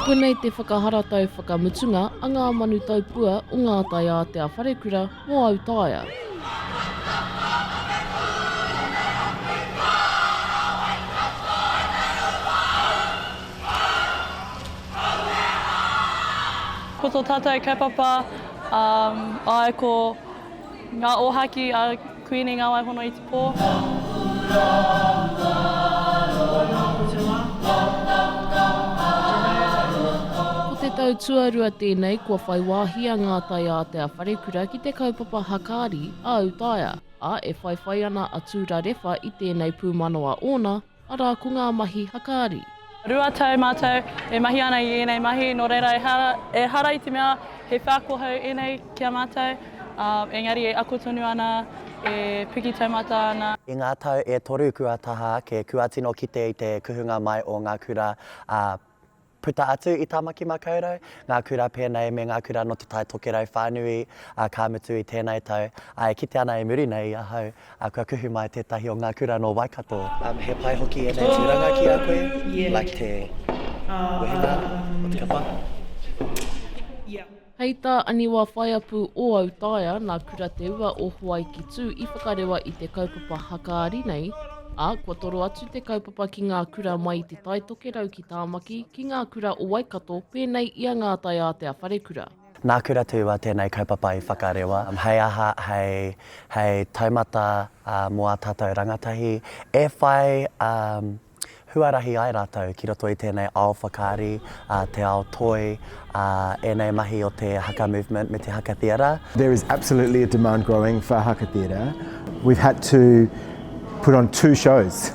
Pēnei te whakaharatau whakamutunga a ngā manu taupua o Ngā Taiātea Wharekura mō Autaia. Ko tō tātou kaupapa, ai ko ngā ōhaki a kuini ngā waihono i te pō. Ko te tau tuarua tēnei, kua whai wāhi a Ngā Taiātea Wharekura ki te kaupapa whakaari a Autaia, a e whai ana a tūra rewha i tēnei pūmanoa ōna, arā ko ngā mahi whakaari. Rua tau mātou, e mahi ana i enei mahi, nō reira e hara i te mea, he whākohau enei kia mātou, engari e ako tonu ana, e piki taumata ana. I ngā tau e toru kua taha ke kua tino kite i te kuhunga mai o ngā kura puta atu i Tāmaki Makaurau, ngā kura pēnei me ngā kura no te tai tokerau whānui, ka mutu i tēnei tau. Kite ana e muri nei ahau, kua kuhu mai tētahi o ngā kura no Waikato. He pai hoki e nei tūranga ki a koe, like te wehenga o te kapa. Hei tā aniwa whaiapu o Autaia, nā kura te ua o Huai ki tū i whakarewa i te kaupapa hakaari nei, kua toro atu te kaupapa ki ngā kura mai i te tai tokerau ki Tāmaki, ki ngā kura o Waikato, pēnei i a Ngā Taiātea Wharekura. Nā kura tūwa tēnei kaupapa i whakarewa. Hei aha, hei taumata mua tātou rangatahi, e whai huarahi ai rātou ki roto i tēnei ao whakaari, te ao toi, enei mahi o te Haka movement me te Haka Theatre. There is absolutely a demand growing for Haka Theatre. We've had to put on 2 shows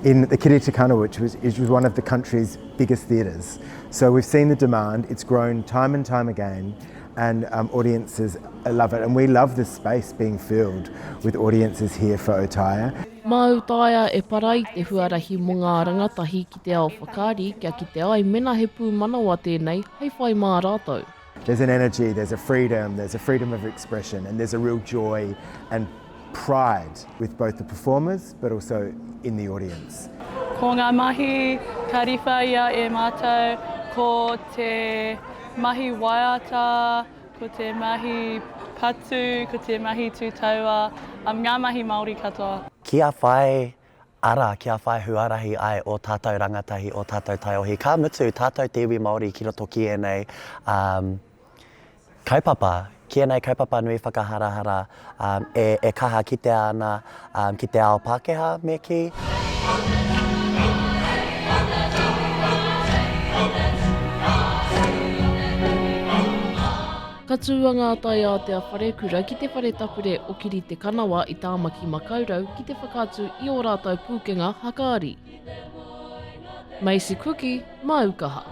in the Kiri Te Kanawa, which was one of the country's biggest theatres. So we've seen the demand, it's grown time and time again, and audiences love it. And we love this space being filled with audiences here for Autaia. Mā Autaia e parai te huarahi mō ngā rangatahi ki te ao whakaari, kia ki te ai mena he pū manawa tēnei, hei whai mā rātou. There's an energy, there's a freedom of expression, and there's a real joy and pride with both the performers but also in the audience. Ko ngā mahi kariwha ia e mātou, ko te mahi waiata, ko te mahi patu, ko te mahi tūtaua, ngā mahi Māori katoa. Kia whai ara, kia whai huarahi ai o tātou rangatahi, o tātou taiohi. Ka mutu tātou te iwi Māori ki roto ki enei kaupapa, ki enei kaupapa nui whakaharahara, e kaha ki te ana, ki te ao Pākehā me ki. Ka tūa Ngā Taiātea Wharekura ki te whare tapure o Kiri Te Kanawa i Tāmaki Makaurau ki te whakātu i ō rātou pūkenga hakaari. Macie Kuki, Aukaha.